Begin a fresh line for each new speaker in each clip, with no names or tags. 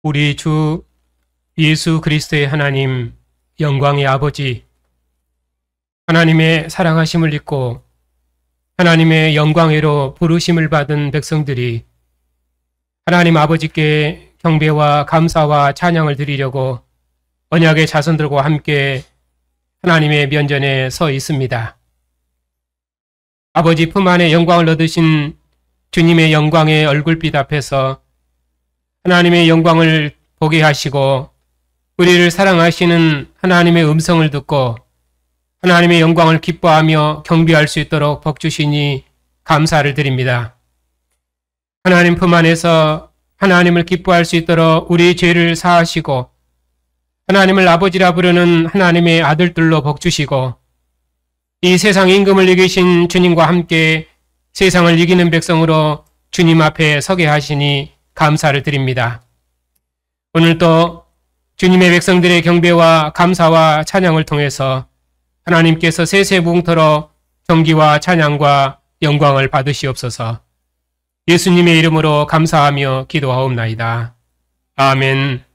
우리 주 예수 그리스도의 하나님, 영광의 아버지, 하나님의 사랑하심을 입고 하나님의 영광으로 부르심을 받은 백성들이 하나님 아버지께 경배와 감사와 찬양을 드리려고 언약의 자손들과 함께 하나님의 면전에 서 있습니다. 아버지 품 안에 영광을 얻으신 주님의 영광의 얼굴빛 앞에서 하나님의 영광을 보게 하시고 우리를 사랑하시는 하나님의 음성을 듣고 하나님의 영광을 기뻐하며 경배할 수 있도록 복 주시니 감사를 드립니다. 하나님 품 안에서 하나님을 기뻐할 수 있도록 우리 죄를 사하시고 하나님을 아버지라 부르는 하나님의 아들들로 복 주시고 이 세상 임금을 이기신 주님과 함께 세상을 이기는 백성으로 주님 앞에 서게 하시니 감사를 드립니다. 오늘도 주님의 백성들의 경배와 감사와 찬양을 통해서 하나님께서 세세무궁토록 경기와 찬양과 영광을 받으시옵소서. 예수님의 이름으로 감사하며 기도하옵나이다. 아멘.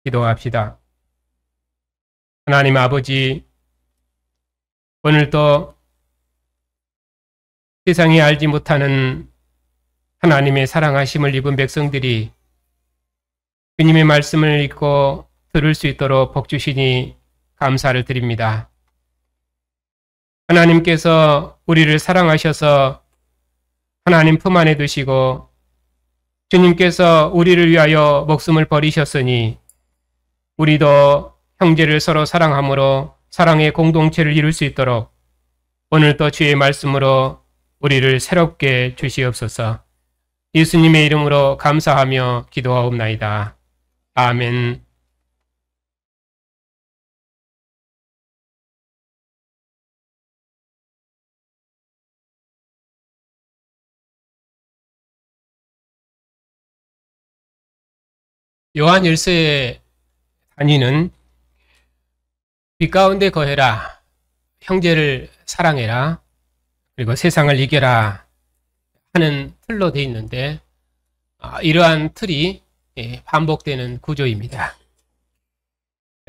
기도합시다. 하나님 아버지, 오늘도 세상이 알지 못하는 하나님의 사랑하심을 입은 백성들이 주님의 말씀을 읽고 들을 수 있도록 복 주시니 감사를 드립니다. 하나님께서 우리를 사랑하셔서 하나님 품 안에 두시고 주님께서 우리를 위하여 목숨을 버리셨으니 우리도 형제를 서로 사랑함으로 사랑의 공동체를 이룰 수 있도록 오늘도 주의 말씀으로 우리를 새롭게 주시옵소서. 예수님의 이름으로 감사하며 기도하옵나이다. 아멘. 요한 1서에 다니는 빛 가운데 거해라, 형제를 사랑해라, 그리고 세상을 이겨라 하는 틀로 되어 있는데 이러한 틀이 반복되는 구조입니다.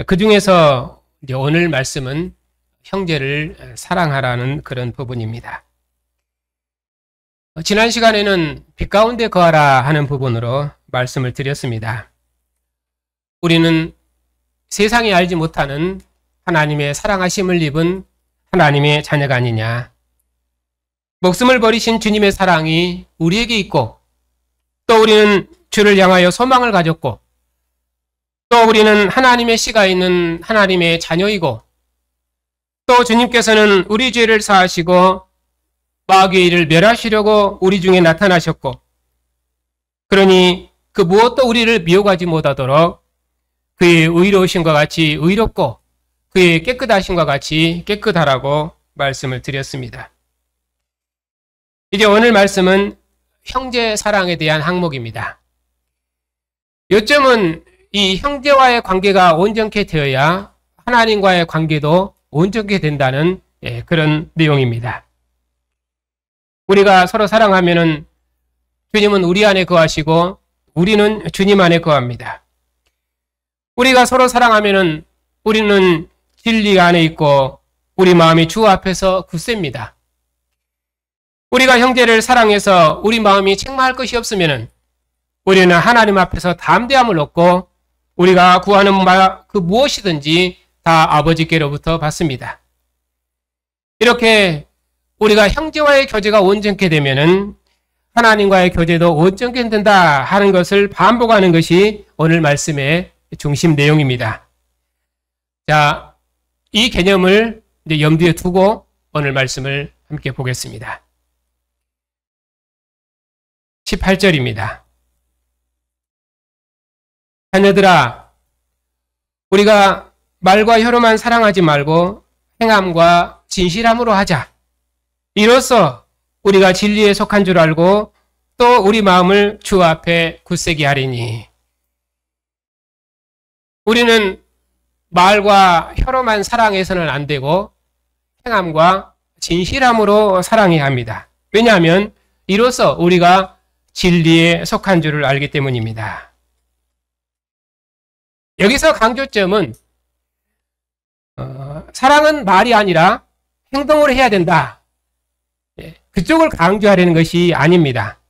그 중에서 오늘 말씀은 형제를 사랑하라는 그런 부분입니다. 지난 시간에는 빛 가운데 거하라 하는 부분으로 말씀을 드렸습니다. 우리는 세상이 알지 못하는 하나님의 사랑하심을 입은 하나님의 자녀가 아니냐. 목숨을 버리신 주님의 사랑이 우리에게 있고 또 우리는 주를 향하여 소망을 가졌고 또 우리는 하나님의 씨가 있는 하나님의 자녀이고 또 주님께서는 우리 죄를 사하시고 마귀의 일을 멸하시려고 우리 중에 나타나셨고 그러니 그 무엇도 우리를 미혹하지 못하도록 그의 의로우심과 같이 의롭고 그의 깨끗하심과 같이 깨끗하라고 말씀을 드렸습니다. 이제 오늘 말씀은 형제 사랑에 대한 항목입니다. 요점은 이 형제와의 관계가 온전케 되어야 하나님과의 관계도 온전케 된다는 그런 내용입니다. 우리가 서로 사랑하면은 주님은 우리 안에 거하시고 우리는 주님 안에 거합니다. 우리가 서로 사랑하면은 우리는 진리 안에 있고 우리 마음이 주 앞에서 굳셉니다. 우리가 형제를 사랑해서 우리 마음이 책망할 것이 없으면은 우리는 하나님 앞에서 담대함을 얻고 우리가 구하는 그 무엇이든지 다 아버지께로부터 받습니다. 이렇게 우리가 형제와의 교제가 온전케 되면은 하나님과의 교제도 온전케 된다 하는 것을 반복하는 것이 오늘 말씀의 중심 내용입니다. 자, 이 개념을 이제 염두에 두고 오늘 말씀을 함께 보겠습니다. 18절입니다. 자녀들아, 우리가 말과 혀로만 사랑하지 말고 행함과 진실함으로 하자. 이로써 우리가 진리에 속한 줄 알고 또 우리 마음을 주 앞에 굳세게 하리니. 우리는 말과 혀로만 사랑해서는 안 되고 행함과 진실함으로 사랑해야 합니다. 왜냐하면 이로써 우리가 진리에 속한 줄을 알기 때문입니다. 여기서 강조점은 사랑은 말이 아니라 행동으로 해야 된다. 그쪽을 강조하려는 것이 아닙니다.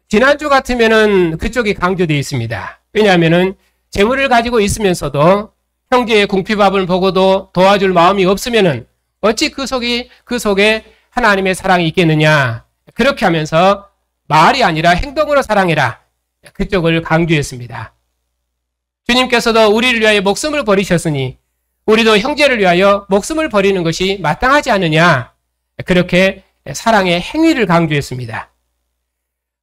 지난주 같으면은 그쪽이 강조되어 있습니다. 왜냐하면은 재물을 가지고 있으면서도 형제의 궁핍함을 보고도 도와줄 마음이 없으면은 어찌 그 속에 하나님의 사랑이 있겠느냐. 그렇게 하면서 말이 아니라 행동으로 사랑해라. 그쪽을 강조했습니다. 주님께서도 우리를 위하여 목숨을 버리셨으니 우리도 형제를 위하여 목숨을 버리는 것이 마땅하지 않느냐. 그렇게 사랑의 행위를 강조했습니다.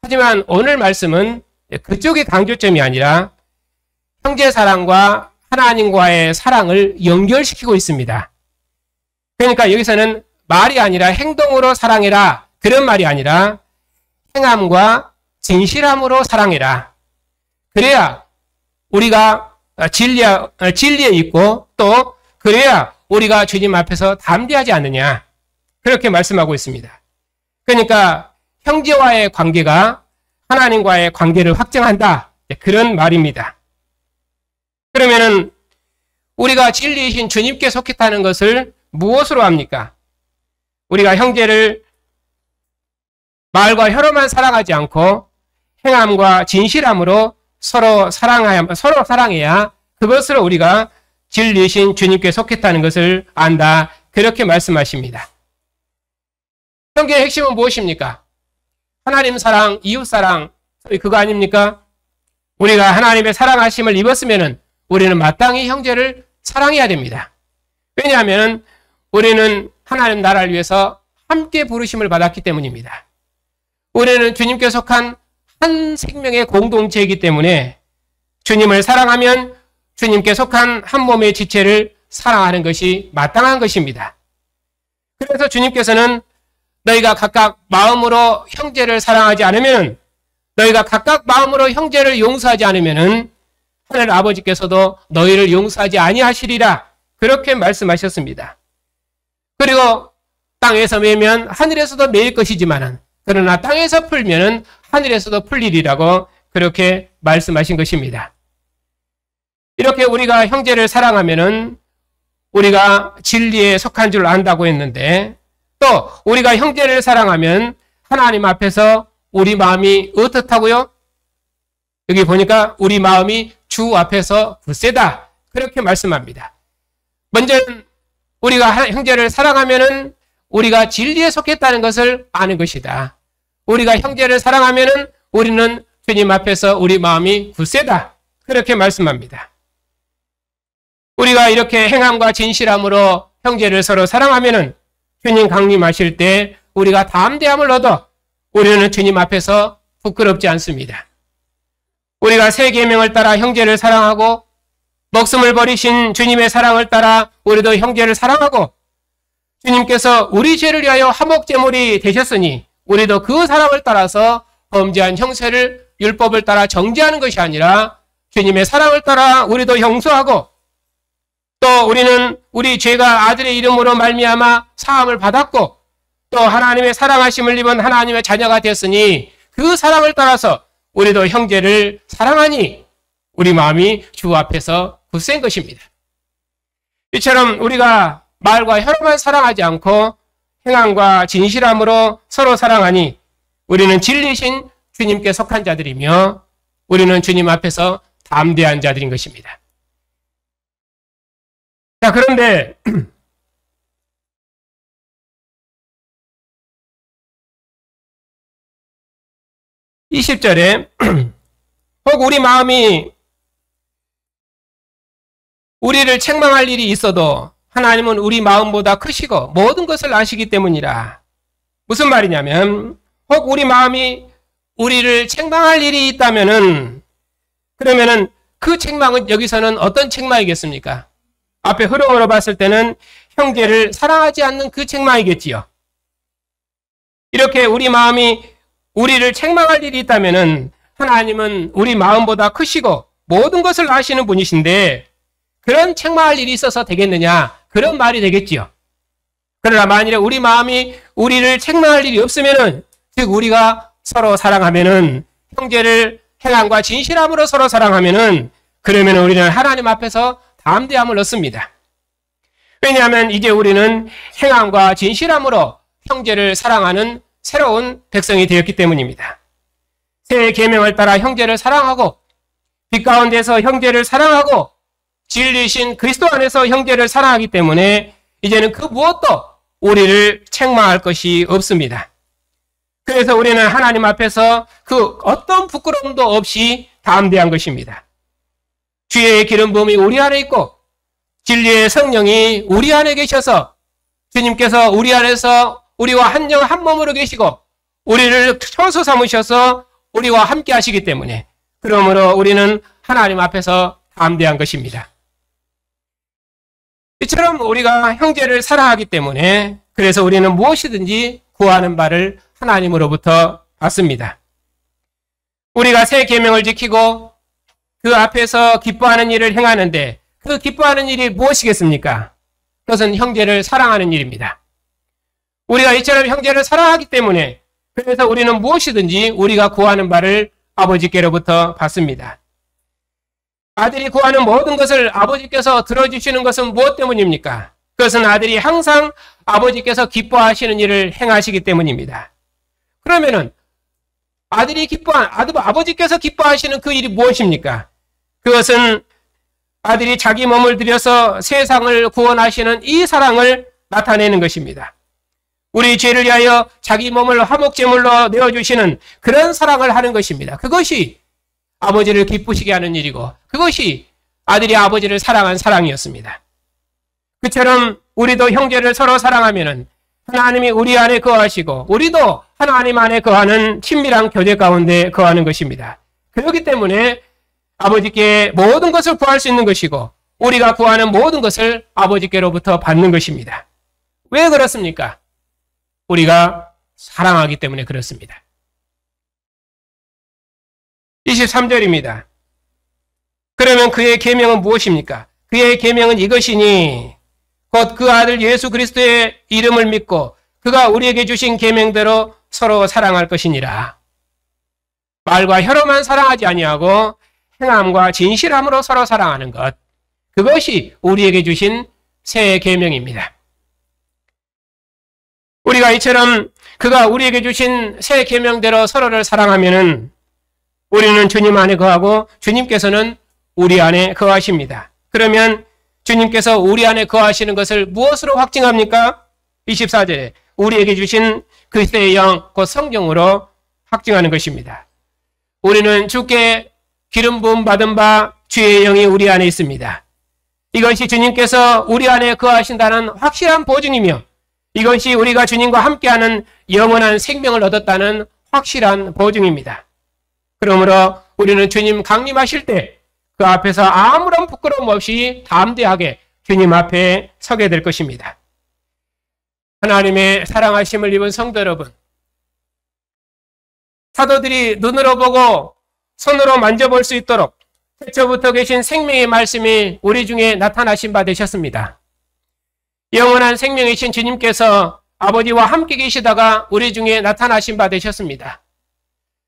하지만 오늘 말씀은 그쪽의 강조점이 아니라 형제 사랑과 하나님과의 사랑을 연결시키고 있습니다. 그러니까 여기서는 말이 아니라 행동으로 사랑해라. 그런 말이 아니라 행함과 진실함으로 사랑해라. 그래야 우리가 진리에 있고 또 그래야 우리가 주님 앞에서 담대하지 않느냐. 그렇게 말씀하고 있습니다. 그러니까 형제와의 관계가 하나님과의 관계를 확정한다. 그런 말입니다. 그러면은 우리가 진리이신 주님께 속했다는 것을 무엇으로 합니까? 우리가 형제를 말과 혀로만 사랑하지 않고 행함과 진실함으로 서로 사랑해야 그것으로 우리가 진리이신 주님께 속했다는 것을 안다. 그렇게 말씀하십니다. 형제의 핵심은 무엇입니까? 하나님 사랑, 이웃 사랑, 그거 아닙니까? 우리가 하나님의 사랑하심을 입었으면은 우리는 마땅히 형제를 사랑해야 됩니다. 왜냐하면 우리는 하나님 나라를 위해서 함께 부르심을 받았기 때문입니다. 우리는 주님께 속한 한 생명의 공동체이기 때문에 주님을 사랑하면 주님께 속한 한 몸의 지체를 사랑하는 것이 마땅한 것입니다. 그래서 주님께서는 너희가 각각 마음으로 형제를 사랑하지 않으면, 너희가 각각 마음으로 형제를 용서하지 않으면 하늘 아버지께서도 너희를 용서하지 아니하시리라. 그렇게 말씀하셨습니다. 그리고 땅에서 매면 하늘에서도 매일 것이지만은 그러나 땅에서 풀면은 하늘에서도 풀리리라고 그렇게 말씀하신 것입니다. 이렇게 우리가 형제를 사랑하면은 우리가 진리에 속한 줄 안다고 했는데, 또 우리가 형제를 사랑하면 하나님 앞에서 우리 마음이 어떻다고요? 여기 보니까 우리 마음이 주 앞에서 굳세다. 그렇게 말씀합니다. 먼저 우리가 형제를 사랑하면은 우리가 진리에 속했다는 것을 아는 것이다. 우리가 형제를 사랑하면은 우리는 주님 앞에서 우리 마음이 굳세다. 그렇게 말씀합니다. 우리가 이렇게 행함과 진실함으로 형제를 서로 사랑하면은 주님 강림하실 때 우리가 담대함을 얻어 우리는 주님 앞에서 부끄럽지 않습니다. 우리가 새 계명을 따라 형제를 사랑하고 목숨을 버리신 주님의 사랑을 따라 우리도 형제를 사랑하고 주님께서 우리 죄를 위하여 화목제물이 되셨으니 우리도 그 사랑을 따라서 범죄한 형세를 율법을 따라 정죄하는 것이 아니라 주님의 사랑을 따라 우리도 용서하고, 또 우리는 우리 죄가 아들의 이름으로 말미암아 사함을 받았고 또 하나님의 사랑하심을 입은 하나님의 자녀가 됐으니 그 사랑을 따라서 우리도 형제를 사랑하니 우리 마음이 주 앞에서 굳센 것입니다. 이처럼 우리가 말과 혀로만 사랑하지 않고 행함과 진실함으로 서로 사랑하니 우리는 진리신 주님께 속한 자들이며 우리는 주님 앞에서 담대한 자들인 것입니다. 자, 그런데 20절에 혹 우리 마음이 우리를 책망할 일이 있어도 하나님은 우리 마음보다 크시고 모든 것을 아시기 때문이라. 무슨 말이냐면 혹 우리 마음이 우리를 책망할 일이 있다면은, 그러면은 그 책망은 여기서는 어떤 책망이겠습니까? 앞에 흐름으로 봤을 때는 형제를 사랑하지 않는 그 책망이겠지요. 이렇게 우리 마음이 우리를 책망할 일이 있다면은 하나님은 우리 마음보다 크시고 모든 것을 아시는 분이신데 그런 책망할 일이 있어서 되겠느냐? 그런 말이 되겠지요. 그러나 만일에 우리 마음이 우리를 책망할 일이 없으면은, 즉 우리가 서로 사랑하면은, 형제를 행함과 진실함으로 서로 사랑하면은, 그러면 우리는 하나님 앞에서 담대함을 얻습니다. 왜냐하면 이제 우리는 행함과 진실함으로 형제를 사랑하는 새로운 백성이 되었기 때문입니다. 새 계명을 따라 형제를 사랑하고, 빛 가운데서 형제를 사랑하고, 진리신 그리스도 안에서 형제를 사랑하기 때문에 이제는 그 무엇도 우리를 책망할 것이 없습니다. 그래서 우리는 하나님 앞에서 그 어떤 부끄러움도 없이 담대한 것입니다. 주의 기름 부음이 우리 안에 있고 진리의 성령이 우리 안에 계셔서 주님께서 우리 안에서 우리와 한영 한 몸으로 계시고 우리를 처소 삼으셔서 우리와 함께 하시기 때문에 그러므로 우리는 하나님 앞에서 담대한 것입니다. 이처럼 우리가 형제를 사랑하기 때문에 그래서 우리는 무엇이든지 구하는 바를 하나님으로부터 받습니다. 우리가 새 계명을 지키고 그 앞에서 기뻐하는 일을 행하는데 그 기뻐하는 일이 무엇이겠습니까? 그것은 형제를 사랑하는 일입니다. 우리가 이처럼 형제를 사랑하기 때문에 그래서 우리는 무엇이든지 우리가 구하는 바를 아버지께로부터 받습니다. 아들이 구하는 모든 것을 아버지께서 들어주시는 것은 무엇 때문입니까? 그것은 아들이 항상 아버지께서 기뻐하시는 일을 행하시기 때문입니다. 그러면은 아버지께서 기뻐하시는 그 일이 무엇입니까? 그것은 아들이 자기 몸을 들여서 세상을 구원하시는 이 사랑을 나타내는 것입니다. 우리 죄를 위하여 자기 몸을 화목제물로 내어주시는 그런 사랑을 하는 것입니다. 그것이 아버지를 기쁘시게 하는 일이고 그것이 아들이 아버지를 사랑한 사랑이었습니다. 그처럼 우리도 형제를 서로 사랑하면은 하나님이 우리 안에 거하시고 우리도 하나님 안에 거하는 친밀한 교제 가운데 거하는 것입니다. 그렇기 때문에 아버지께 모든 것을 구할 수 있는 것이고 우리가 구하는 모든 것을 아버지께로부터 받는 것입니다. 왜 그렇습니까? 우리가 사랑하기 때문에 그렇습니다. 23절입니다. 그러면 그의 계명은 무엇입니까? 그의 계명은 이것이니 곧 그 아들 예수 그리스도의 이름을 믿고 그가 우리에게 주신 계명대로 서로 사랑할 것이니라. 말과 혀로만 사랑하지 아니하고 행함과 진실함으로 서로 사랑하는 것. 그것이 우리에게 주신 새 계명입니다. 우리가 이처럼 그가 우리에게 주신 새 계명대로 서로를 사랑하면은 우리는 주님 안에 거하고 주님께서는 우리 안에 거하십니다. 그러면 주님께서 우리 안에 거하시는 것을 무엇으로 확증합니까? 24절에 우리에게 주신 그리스도의 영, 곧 성령으로 확증하는 것입니다. 우리는 주께 기름 부음 받은 바 주의 영이 우리 안에 있습니다. 이것이 주님께서 우리 안에 거하신다는 확실한 보증이며 이것이 우리가 주님과 함께하는 영원한 생명을 얻었다는 확실한 보증입니다. 그러므로 우리는 주님 강림하실 때 그 앞에서 아무런 부끄러움 없이 담대하게 주님 앞에 서게 될 것입니다. 하나님의 사랑하심을 입은 성도 여러분, 사도들이 눈으로 보고 손으로 만져볼 수 있도록 태초부터 계신 생명의 말씀이 우리 중에 나타나신 바 되셨습니다. 영원한 생명이신 주님께서 아버지와 함께 계시다가 우리 중에 나타나신 바 되셨습니다.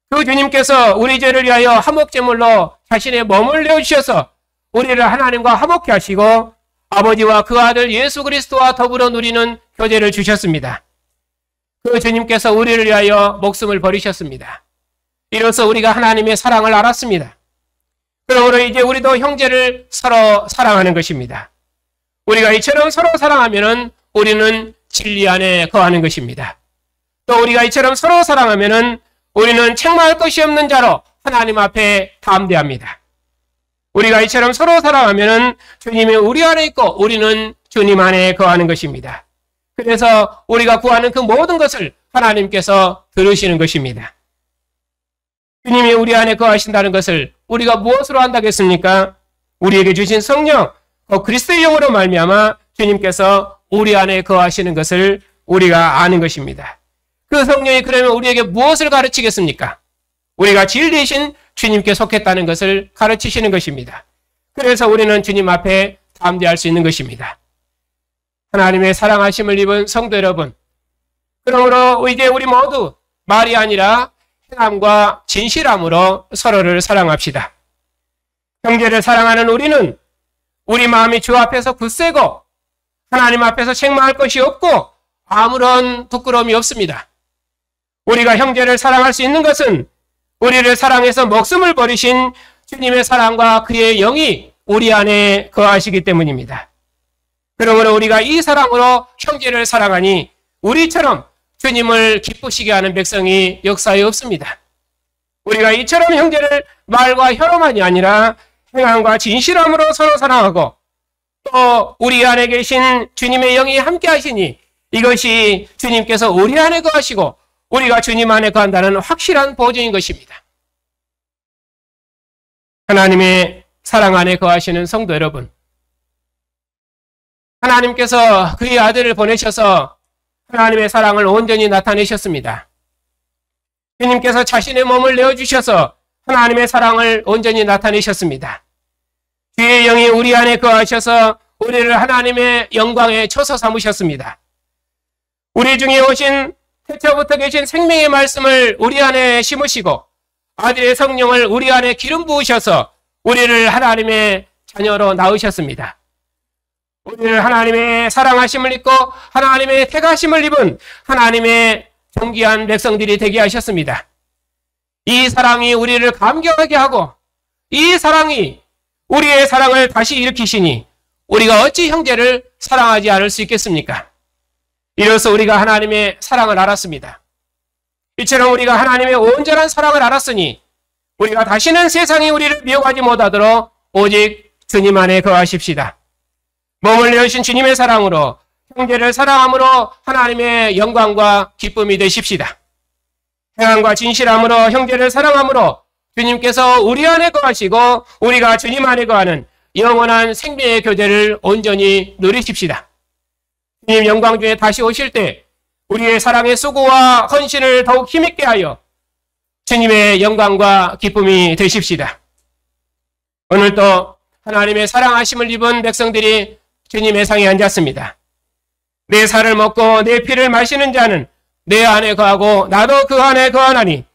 그 주님께서 우리 죄를 위하여 화목제물로 자신의 몸을 내어주셔서 우리를 하나님과 화목케 하시고 아버지와 그 아들 예수 그리스도와 더불어 누리는 교제를 주셨습니다. 그 주님께서 우리를 위하여 목숨을 버리셨습니다. 이로써 우리가 하나님의 사랑을 알았습니다. 그러므로 이제 우리도 형제를 서로 사랑하는 것입니다. 우리가 이처럼 서로 사랑하면은 우리는 진리 안에 거하는 것입니다. 또 우리가 이처럼 서로 사랑하면은 우리는 책망할 것이 없는 자로 하나님 앞에 담대합니다. 우리가 이처럼 서로 사랑하면은 주님이 우리 안에 있고 우리는 주님 안에 거하는 것입니다. 그래서 우리가 구하는 그 모든 것을 하나님께서 들으시는 것입니다. 주님이 우리 안에 거하신다는 것을 우리가 무엇으로 안다겠습니까? 우리에게 주신 성령, 그리스도의 영으로 말미암아 주님께서 우리 안에 거하시는 것을 우리가 아는 것입니다. 그 성령이 그러면 우리에게 무엇을 가르치겠습니까? 우리가 진리이신 주님께 속했다는 것을 가르치시는 것입니다. 그래서 우리는 주님 앞에 담대할 수 있는 것입니다. 하나님의 사랑하심을 입은 성도 여러분, 그러므로 이제 우리 모두 말이 아니라 행함과 진실함으로 서로를 사랑합시다. 형제를 사랑하는 우리는 우리 마음이 주 앞에서 굳세고 하나님 앞에서 책망할 것이 없고 아무런 부끄러움이 없습니다. 우리가 형제를 사랑할 수 있는 것은 우리를 사랑해서 목숨을 버리신 주님의 사랑과 그의 영이 우리 안에 거하시기 때문입니다. 그러므로 우리가 이 사랑으로 형제를 사랑하니 우리처럼 주님을 기쁘시게 하는 백성이 역사에 없습니다. 우리가 이처럼 형제를 말과 혀로만이 아니라 행함과 진실함으로 서로 사랑하고 또 우리 안에 계신 주님의 영이 함께 하시니 이것이 주님께서 우리 안에 거하시고 우리가 주님 안에 거한다는 확실한 보증인 것입니다. 하나님의 사랑 안에 거하시는 성도 여러분, 하나님께서 그의 아들을 보내셔서 하나님의 사랑을 온전히 나타내셨습니다. 주님께서 자신의 몸을 내어주셔서 하나님의 사랑을 온전히 나타내셨습니다. 주의 영이 우리 안에 거하셔서 우리를 하나님의 영광에 처소 삼으셨습니다. 우리 중에 오신 태초부터 계신 생명의 말씀을 우리 안에 심으시고 아들의 성령을 우리 안에 기름 부으셔서 우리를 하나님의 자녀로 낳으셨습니다. 우리를 하나님의 사랑하심을 입고 하나님의 택하심을 입은 하나님의 존귀한 백성들이 되게 하셨습니다. 이 사랑이 우리를 감격하게 하고 이 사랑이 우리의 사랑을 다시 일으키시니 우리가 어찌 형제를 사랑하지 않을 수 있겠습니까? 이로써 우리가 하나님의 사랑을 알았습니다. 이처럼 우리가 하나님의 온전한 사랑을 알았으니 우리가 다시는 세상이 우리를 미워하지 못하도록 오직 주님 안에 거하십시다. 몸을 내어주신 주님의 사랑으로 형제를 사랑함으로 하나님의 영광과 기쁨이 되십시다. 행함과 진실함으로 형제를 사랑함으로 주님께서 우리 안에 거하시고 우리가 주님 안에 거하는 영원한 생명의 교제를 온전히 누리십시다. 주님 영광 중에 다시 오실 때 우리의 사랑의 수고와 헌신을 더욱 힘있게 하여 주님의 영광과 기쁨이 되십시다. 오늘도 하나님의 사랑하심을 입은 백성들이 주님의 상에 앉았습니다. 내 살을 먹고 내 피를 마시는 자는 내 안에 거하고 나도 그 안에 거하나니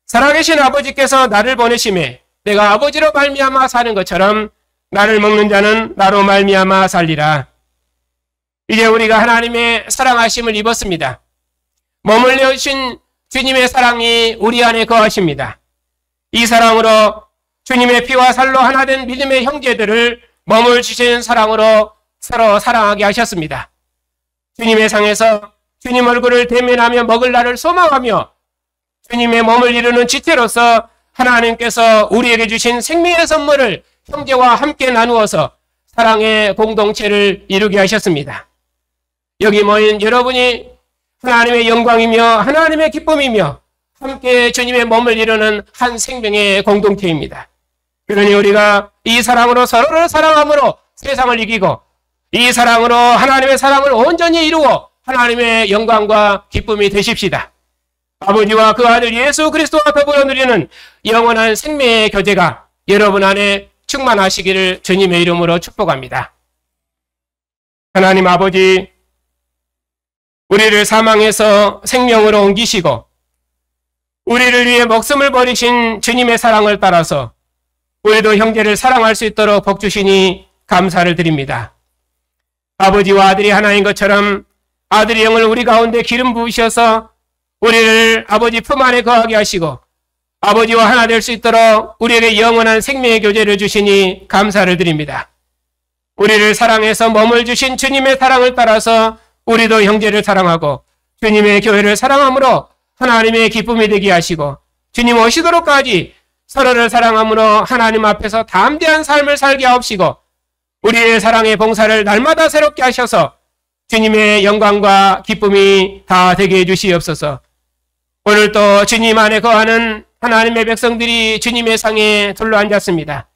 살아계신 아버지께서 나를 보내심에 내가 아버지로 말미암아 사는 것처럼 나를 먹는 자는 나로 말미암아 살리라. 이제 우리가 하나님의 사랑하심을 입었습니다. 몸을 내어주신 주님의 사랑이 우리 안에 거하십니다. 이 사랑으로 주님의 피와 살로 하나 된 믿음의 형제들을 몸을 주신 사랑으로 서로 사랑하게 하셨습니다. 주님의 상에서 주님 얼굴을 대면하며 먹을 날을 소망하며 주님의 몸을 이루는 지체로서 하나님께서 우리에게 주신 생명의 선물을 형제와 함께 나누어서 사랑의 공동체를 이루게 하셨습니다. 여기 모인 여러분이 하나님의 영광이며 하나님의 기쁨이며 함께 주님의 몸을 이루는 한 생명의 공동체입니다. 그러니 우리가 이 사랑으로 서로를 사랑함으로 세상을 이기고 이 사랑으로 하나님의 사랑을 온전히 이루어 하나님의 영광과 기쁨이 되십시다. 아버지와 그 아들 예수 그리스도와 더불어 누리는 영원한 생명의 교제가 여러분 안에 충만하시기를 주님의 이름으로 축복합니다. 하나님 아버지, 우리를 사망에서 생명으로 옮기시고 우리를 위해 목숨을 버리신 주님의 사랑을 따라서 우리도 형제를 사랑할 수 있도록 복 주시니 감사를 드립니다. 아버지와 아들이 하나인 것처럼 아들의 영을 우리 가운데 기름 부으셔서 우리를 아버지 품 안에 거하게 하시고 아버지와 하나 될 수 있도록 우리에게 영원한 생명의 교제를 주시니 감사를 드립니다. 우리를 사랑해서 몸을 주신 주님의 사랑을 따라서 우리도 형제를 사랑하고 주님의 교회를 사랑함으로 하나님의 기쁨이 되게 하시고 주님 오시도록까지 서로를 사랑함으로 하나님 앞에서 담대한 삶을 살게 하옵시고 우리의 사랑의 봉사를 날마다 새롭게 하셔서 주님의 영광과 기쁨이 다 되게 해주시옵소서. 오늘도 주님 안에 거하는 하나님의 백성들이 주님의 상에 둘러앉았습니다.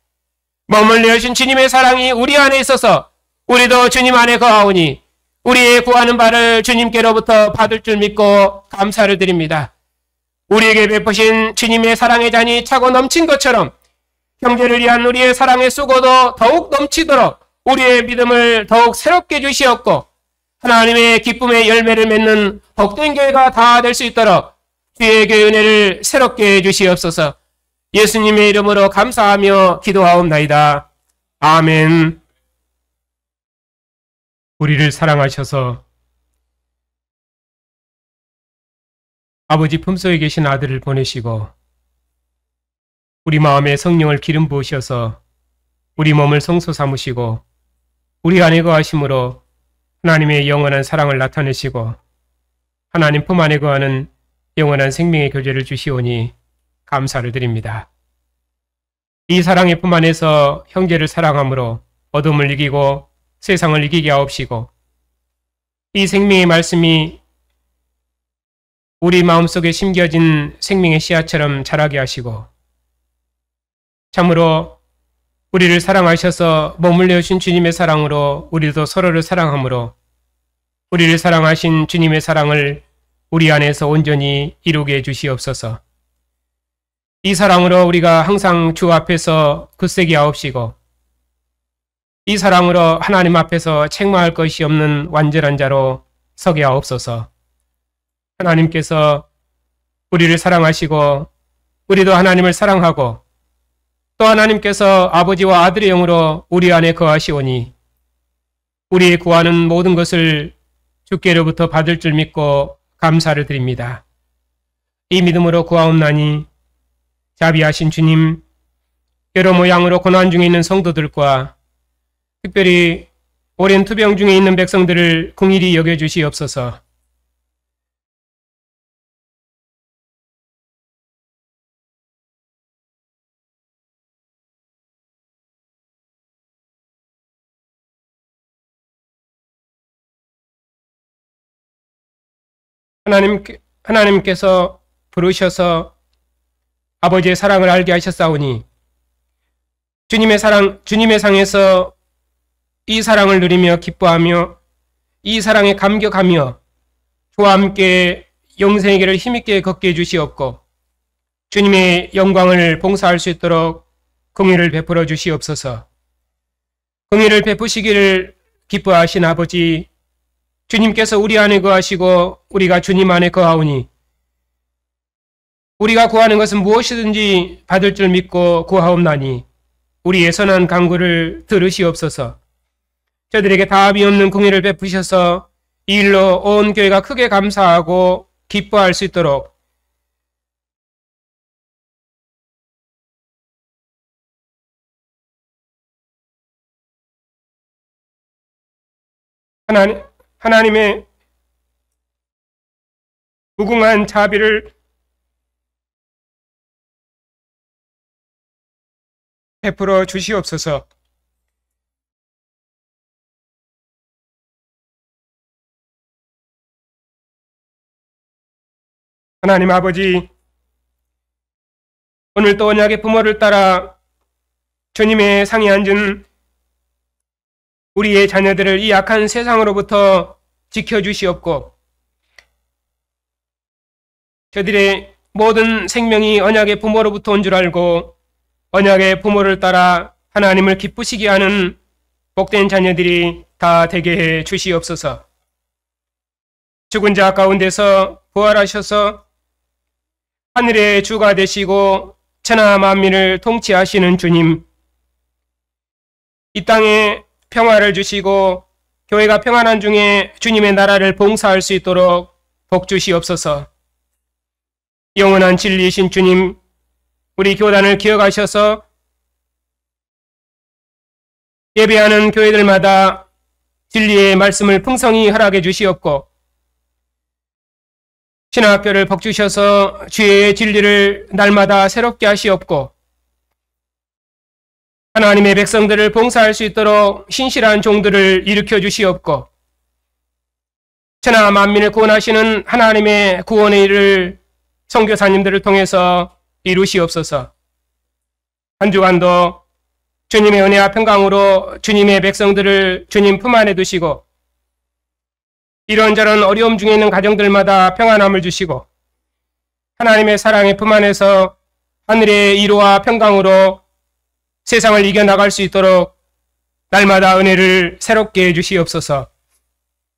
몸을 내어주신 주님의 사랑이 우리 안에 있어서 우리도 주님 안에 거하오니 우리의 구하는 바를 주님께로부터 받을 줄 믿고 감사를 드립니다. 우리에게 베푸신 주님의 사랑의 잔이 차고 넘친 것처럼 형제를 위한 우리의 사랑의 수고도 더욱 넘치도록 우리의 믿음을 더욱 새롭게 주시옵고 하나님의 기쁨의 열매를 맺는 복된 교회가 다 될 수 있도록 주의 교회 은혜를 새롭게 해주시옵소서. 예수님의 이름으로 감사하며 기도하옵나이다. 아멘. 우리를 사랑하셔서 아버지 품속에 계신 아들을 보내시고 우리 마음에 성령을 기름 부으셔서 우리 몸을 성소 삼으시고 우리 안에 거하심으로 하나님의 영원한 사랑을 나타내시고 하나님 품 안에 거하는 영원한 생명의 교제를 주시오니 감사를 드립니다. 이 사랑의 품 안에서 형제를 사랑함으로 어둠을 이기고 세상을 이기게 하옵시고 이 생명의 말씀이 우리 마음속에 심겨진 생명의 씨앗처럼 자라게 하시고 참으로 우리를 사랑하셔서 머물러 오신 주님의 사랑으로 우리도 서로를 사랑함으로 우리를 사랑하신 주님의 사랑을 우리 안에서 온전히 이루게 해주시옵소서. 이 사랑으로 우리가 항상 주 앞에서 굳세게 하옵시고 이 사랑으로 하나님 앞에서 책망할 것이 없는 완전한 자로 서게 하옵소서. 하나님께서 우리를 사랑하시고 우리도 하나님을 사랑하고 또 하나님께서 아버지와 아들의 영으로 우리 안에 거하시오니 우리의 구하는 모든 것을 주께로부터 받을 줄 믿고 감사를 드립니다. 이 믿음으로 구하옵나니 자비하신 주님, 여러 모양으로 고난 중에 있는 성도들과 특별히 오랜 투병 중에 있는 백성들을 긍휼히 여겨주시옵소서. 하나님께서 부르셔서 아버지의 사랑을 알게 하셨사오니 주님의 상에서 이 사랑을 누리며 기뻐하며 이 사랑에 감격하며 주와 함께 영생의 길을 힘있게 걷게 해주시옵고 주님의 영광을 봉사할 수 있도록 긍휼을 베풀어 주시옵소서. 긍휼을 베푸시기를 기뻐하신 아버지, 주님께서 우리 안에 거하시고 우리가 주님 안에 거하오니 우리가 구하는 것은 무엇이든지 받을 줄 믿고 구하옵나니 우리의 선한 간구를 들으시옵소서. 저들에게 다함이 없는 긍휼을 베푸셔서 이 일로 온 교회가 크게 감사하고 기뻐할 수 있도록 하나님의 무궁한 자비를 베풀어 주시옵소서. 하나님 아버지, 오늘 또 언약의 부모를 따라 주님의 상에 앉은 우리의 자녀들을 이 악한 세상으로부터 지켜주시옵고 저들의 모든 생명이 언약의 부모로부터 온 줄 알고 언약의 부모를 따라 하나님을 기쁘시게 하는 복된 자녀들이 다 되게 해 주시옵소서. 죽은 자 가운데서 부활하셔서 하늘의 주가 되시고 천하 만민을 통치하시는 주님, 이 땅에 평화를 주시고 교회가 평안한 중에 주님의 나라를 봉사할 수 있도록 복 주시옵소서. 영원한 진리이신 주님, 우리 교단을 기억하셔서 예배하는 교회들마다 진리의 말씀을 풍성히 허락해 주시옵고 신학교를 복 주셔서 주의 진리를 날마다 새롭게 하시옵고 하나님의 백성들을 봉사할 수 있도록 신실한 종들을 일으켜 주시옵고 천하 만민을 구원하시는 하나님의 구원의 일을 선교사님들을 통해서 이루시옵소서. 한 주간도 주님의 은혜와 평강으로 주님의 백성들을 주님 품 안에 두시고 이런저런 어려움 중에 있는 가정들마다 평안함을 주시고 하나님의 사랑의 품 안에서 하늘의 이로와 평강으로 세상을 이겨나갈 수 있도록 날마다 은혜를 새롭게 해주시옵소서.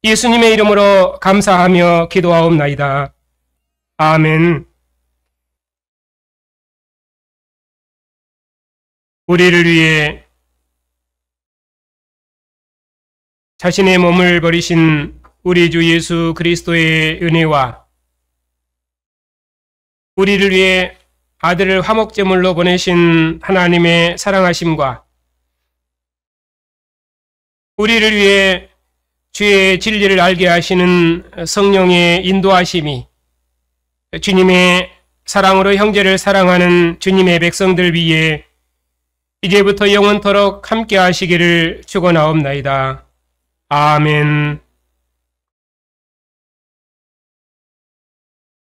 예수님의 이름으로 감사하며 기도하옵나이다. 아멘. 우리를 위해 자신의 몸을 버리신 우리 주 예수 그리스도의 은혜와 우리를 위해 아들을 화목제물로 보내신 하나님의 사랑하심과 우리를 위해 주의 진리를 알게 하시는 성령의 인도하심이 주님의 사랑으로 형제를 사랑하는 주님의 백성들 위에 이제부터 영원토록 함께 하시기를 축원하옵나이다. 아멘.